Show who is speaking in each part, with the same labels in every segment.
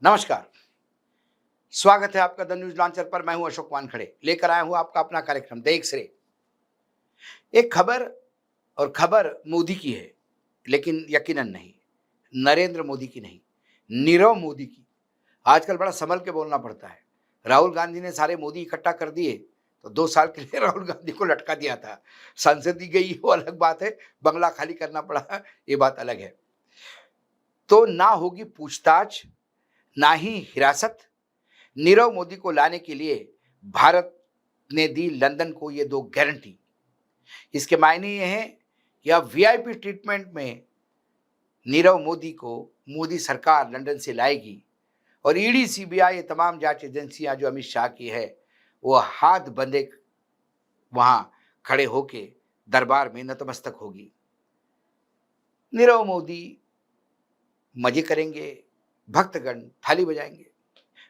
Speaker 1: नमस्कार। स्वागत है आपका द न्यूज लॉन्चर पर। मैं हूं अशोक वानखड़े, लेकर आया हूं आपका अपना कार्यक्रम द एक सिरे। एक खबर मोदी की है, लेकिन यकीनन नहीं, नरेंद्र मोदी की नहीं, नीरव मोदी की। आजकल बड़ा संभल के बोलना पड़ता है। राहुल गांधी ने सारे मोदी इकट्ठा कर दिए, तो 2 साल के लिए राहुल गांधी को लटका दिया था। संसद ही गई वो अलग बात है, बंगला खाली करना पड़ा ये बात अलग है। तो ना होगी पूछताछ, ना ही हिरासत। नीरव मोदी को लाने के लिए भारत ने दी लंदन को ये 2 गारंटी। इसके मायने ये हैं कि अब वीआईपी ट्रीटमेंट में नीरव मोदी को मोदी सरकार लंदन से लाएगी और ईडी, सीबीआई, ये तमाम जांच एजेंसियां जो अमित शाह की है, वो हाथ बंधे वहां खड़े होके दरबार में नतमस्तक होगी। नीरव मोदी मजे करेंगे, भक्तगण थाली बजाएंगे।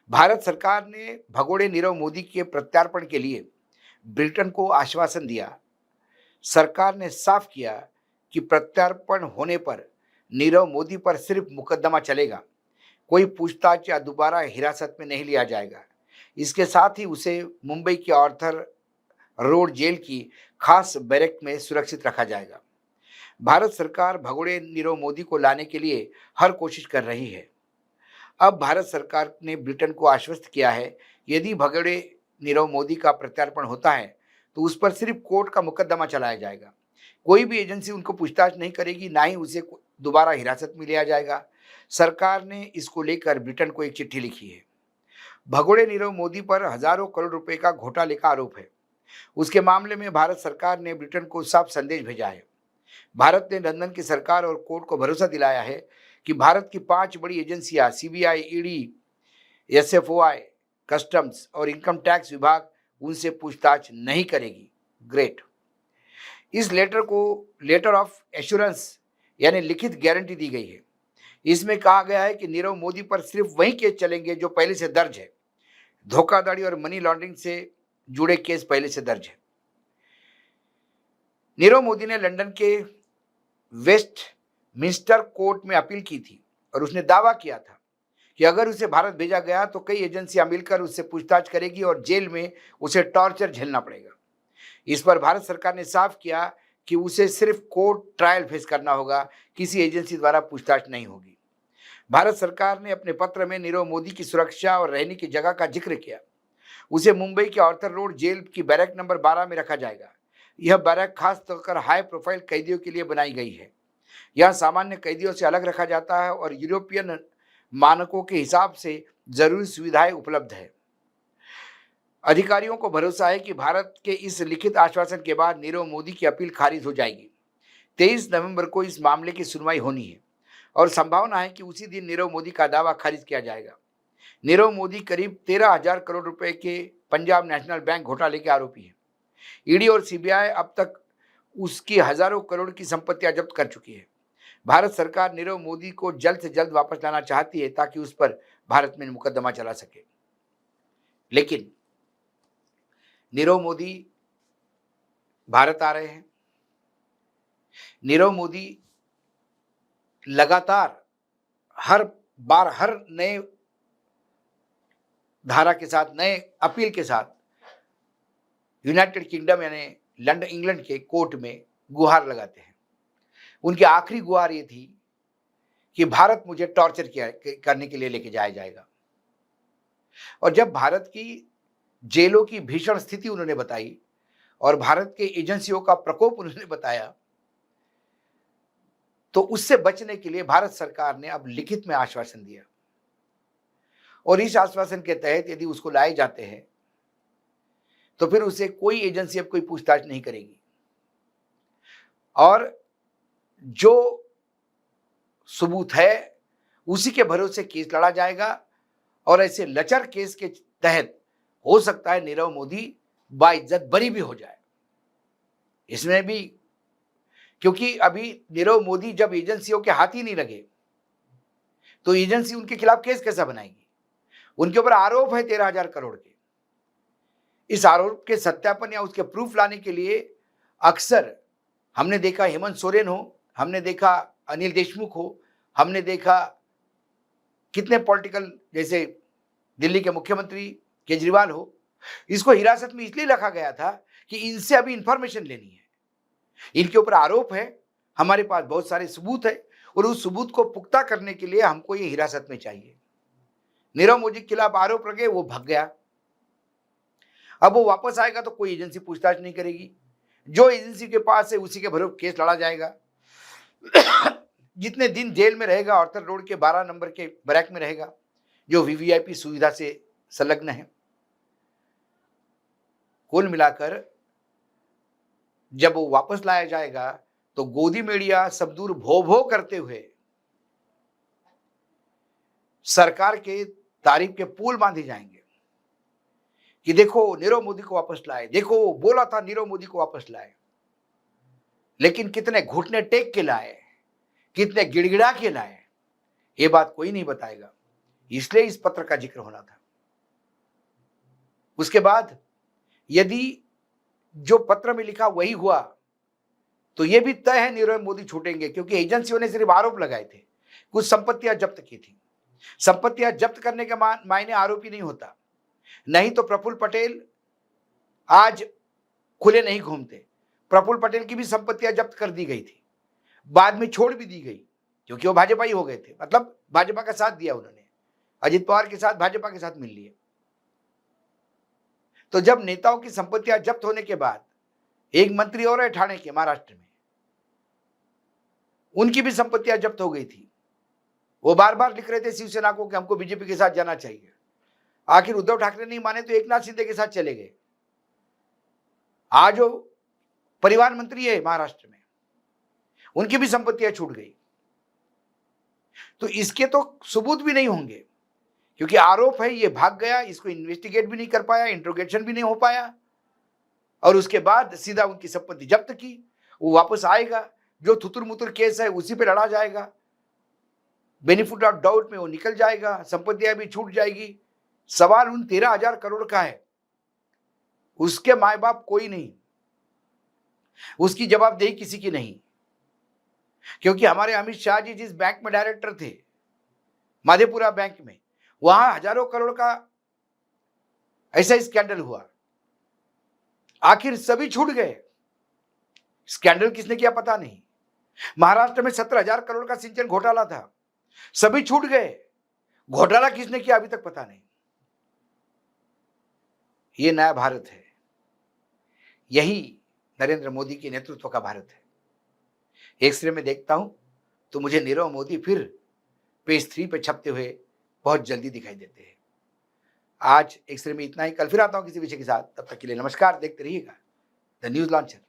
Speaker 1: भारत सरकार ने भगोड़े नीरव मोदी के प्रत्यार्पण के लिए ब्रिटेन को आश्वासन दिया। सरकार ने साफ किया कि प्रत्यार्पण होने पर नीरव मोदी पर सिर्फ मुकदमा चलेगा, कोई पूछताछ या दोबारा हिरासत में नहीं लिया जाएगा। इसके साथ ही उसे मुंबई के आर्थर रोड जेल की खास बैरक में सुरक्षित रखा जाएगा। भारत सरकार भगोड़े नीरव मोदी को लाने के लिए हर कोशिश कर रही है। अब भारत सरकार ने ब्रिटेन को आश्वस्त किया है, यदि भगोड़े नीरव मोदी का प्रत्यार्पण होता है तो उस पर सिर्फ कोर्ट का मुकदमा चलाया जाएगा। कोई भी एजेंसी उनको पूछताछ नहीं करेगी, ना ही उसे दोबारा हिरासत में लिया जाएगा। सरकार ने इसको लेकर ब्रिटेन को एक चिट्ठी लिखी है। भगोड़े नीरव मोदी पर हजारों करोड़ रुपए का घोटाले का आरोप है। उसके मामले में भारत सरकार ने ब्रिटेन को साफ संदेश भेजा है। भारत ने लंदन की सरकार और कोर्ट को भरोसा दिलाया है कि भारत की 5 बड़ी एजेंसियां सीबीआई, ईडी, एसएफओआई, कस्टम्स और इनकम टैक्स विभाग उनसे पूछताछ नहीं करेगी। ग्रेट। इस लेटर ऑफ एश्योरेंस यानी लिखित गारंटी दी गई है। इसमें कहा गया है कि नीरव मोदी पर सिर्फ वही केस चलेंगे जो पहले से दर्ज है। धोखाधड़ी और मनी लॉन्ड्रिंग से जुड़े केस पहले से दर्ज है। नीरव मोदी ने लंदन के वेस्टमिंस्टर कोर्ट में अपील की थी और उसने दावा किया था कि अगर उसे भारत भेजा गया तो कई एजेंसियां मिलकर उससे पूछताछ करेगी और जेल में उसे टॉर्चर झेलना पड़ेगा। इस पर भारत सरकार ने साफ किया कि उसे सिर्फ कोर्ट ट्रायल फेस करना होगा, किसी एजेंसी द्वारा पूछताछ नहीं होगी। भारत सरकार ने अपने पत्र में नीरव मोदी की सुरक्षा और रहने की जगह का जिक्र किया। उसे मुंबई के आर्थर रोड जेल की बैरक नंबर 12 में रखा जाएगा। यह बैरक खास तौर पर हाई प्रोफाइल कैदियों के लिए बनाई गई है। यह सामान्य कैदियों से अलग रखा जाता है और यूरोपियन मानकों के हिसाब से जरूरी सुविधाएं उपलब्ध है। अधिकारियों को भरोसा है कि भारत के इस लिखित आश्वासन के बाद नीरव मोदी की अपील खारिज हो जाएगी। 23 नवंबर को इस मामले की सुनवाई होनी है और संभावना है कि उसी दिन नीरव मोदी का दावा खारिज किया जाएगा। नीरव मोदी करीब 13,000 करोड़ रुपए के पंजाब नेशनल बैंक घोटाले के आरोपी है। ईडी और सीबीआई अब तक उसकी हजारों करोड़ की संपत्तियां जब्त कर चुकी है। भारत सरकार नीरव मोदी को जल्द से जल्द वापस लाना चाहती है ताकि उस पर भारत में मुकदमा चला सके। लेकिन नीरव मोदी भारत आ रहे हैं। नीरव मोदी लगातार हर बार हर नए धारा के साथ, नए अपील के साथ यूनाइटेड किंगडम यानी लंदन, इंग्लैंड के कोर्ट में गुहार लगाते हैं। उनकी आखिरी गुहार ये थी कि भारत मुझे टॉर्चर करने के लिए लेके जाया जाएगा। और जब भारत की जेलों की भीषण स्थिति उन्होंने बताई और भारत के एजेंसियों का प्रकोप उन्होंने बताया, तो उससे बचने के लिए भारत सरकार ने अब लिखित में आश्वासन दिया और इस आश्वासन के तहत यदि उसको लाए जाते हैं तो फिर उसे कोई एजेंसी अब कोई पूछताछ नहीं करेगी और जो सबूत है उसी के भरोसे केस लड़ा जाएगा और ऐसे लचर केस के तहत हो सकता है नीरव मोदी बाइज्जत बरी भी हो जाए। इसमें भी क्योंकि अभी नीरव मोदी जब एजेंसियों के हाथ ही नहीं लगे तो एजेंसी उनके खिलाफ केस कैसा बनाएगी। उनके ऊपर आरोप है 13,000 करोड़ के। इस आरोप के सत्यापन या उसके प्रूफ लाने के लिए अक्सर हमने देखा हेमंत सोरेन हो, हमने देखा अनिल देशमुख हो, हमने देखा कितने पॉलिटिकल, जैसे दिल्ली के मुख्यमंत्री केजरीवाल हो, इसको हिरासत में इसलिए रखा गया था कि इनसे अभी इंफॉर्मेशन लेनी है, इनके ऊपर आरोप है, हमारे पास बहुत सारे सबूत है और उस सबूत को पुख्ता करने के लिए हमको ये हिरासत में चाहिए। नीरव मोदी के खिलाफ आरोप लगे, वो भाग गया। अब वो वापस आएगा तो कोई एजेंसी पूछताछ नहीं करेगी, जो एजेंसी के पास है उसी के भरोसे केस लड़ा जाएगा। जितने दिन जेल में रहेगा, ऑर्थर रोड के 12 नंबर के बैरक में रहेगा, जो वीवीआईपी सुविधा से संलग्न है। कुल मिलाकर जब वो वापस लाया जाएगा तो गोदी मीडिया सब दूर भो भो करते हुए सरकार के तारीफ के पुल बांधे जाएंगे कि देखो नीरव मोदी को वापस लाए, देखो बोला था नीरव मोदी को वापस लाए। लेकिन कितने घुटने टेक के लाए, कितने गिड़गिड़ा के लाए, ये बात कोई नहीं बताएगा। इसलिए इस पत्र का जिक्र होना था। उसके बाद यदि जो पत्र में लिखा वही हुआ तो यह भी तय है नीरव मोदी छूटेंगे, क्योंकि एजेंसियों ने सिर्फ आरोप लगाए थे, कुछ संपत्तियां जब्त की थी। संपत्तियां जब्त करने का मायने आरोपी नहीं होता। नहीं तो प्रफुल्ल पटेल आज खुले नहीं घूमते। प्रफुल्ल पटेल की भी संपत्तियां जब्त कर दी गई थी, बाद में छोड़ भी दी गई क्योंकि वो भाजपा ही हो गए थे, मतलब भाजपा का साथ दिया उन्होंने, अजित पवार के साथ भाजपा के साथ मिल लिए। तो जब नेताओं की संपत्तियां जब्त होने के बाद एक मंत्री और है ठाणे के, महाराष्ट्र में, उनकी भी संपत्तियां जब्त हो गई थी। वो बार बार लिख रहे थे शिवसेना को कि हमको बीजेपी के साथ जाना चाहिए। आखिर उद्धव ठाकरे नहीं माने तो एकनाथ शिंदे के साथ चले गए। आज वो परिवहन मंत्री है महाराष्ट्र में, उनकी भी संपत्तियां छूट गई। तो इसके तो सबूत भी नहीं होंगे, क्योंकि आरोप है ये भाग गया, इसको इन्वेस्टिगेट भी नहीं कर पाया, इंट्रोगेशन भी नहीं हो पाया, और उसके बाद सीधा उनकी संपत्ति जब्त की। वो वापस आएगा, जो थुतुर मुतुर केस है उसी पे लड़ा जाएगा, बेनिफिट ऑफ डाउट में वो निकल जाएगा, संपत्तियां भी छूट जाएगी। सवाल उन 13,000 करोड़ का है, उसके माए बाप कोई नहीं, उसकी जवाबदेही किसी की नहीं। क्योंकि हमारे अमित शाह जी जिस बैंक में डायरेक्टर थे, मधेपुरा बैंक में, वहां हजारों करोड़ का ऐसा स्कैंडल हुआ, आखिर सभी छूट गए। स्कैंडल किसने किया पता नहीं। महाराष्ट्र में 17,000 करोड़ का सिंचन घोटाला था, सभी छूट गए। घोटाला किसने किया अभी तक पता नहीं। ये नया भारत है, यही नरेंद्र मोदी के नेतृत्व का भारत है। एक्सरे में देखता हूं तो मुझे नीरव मोदी फिर पेज 3 पे छपते हुए बहुत जल्दी दिखाई देते हैं। आज एक्सरे में इतना ही, कल फिर आता हूं किसी विषय के साथ। तब तक के लिए नमस्कार, देखते रहिएगा द न्यूज लॉन्चर।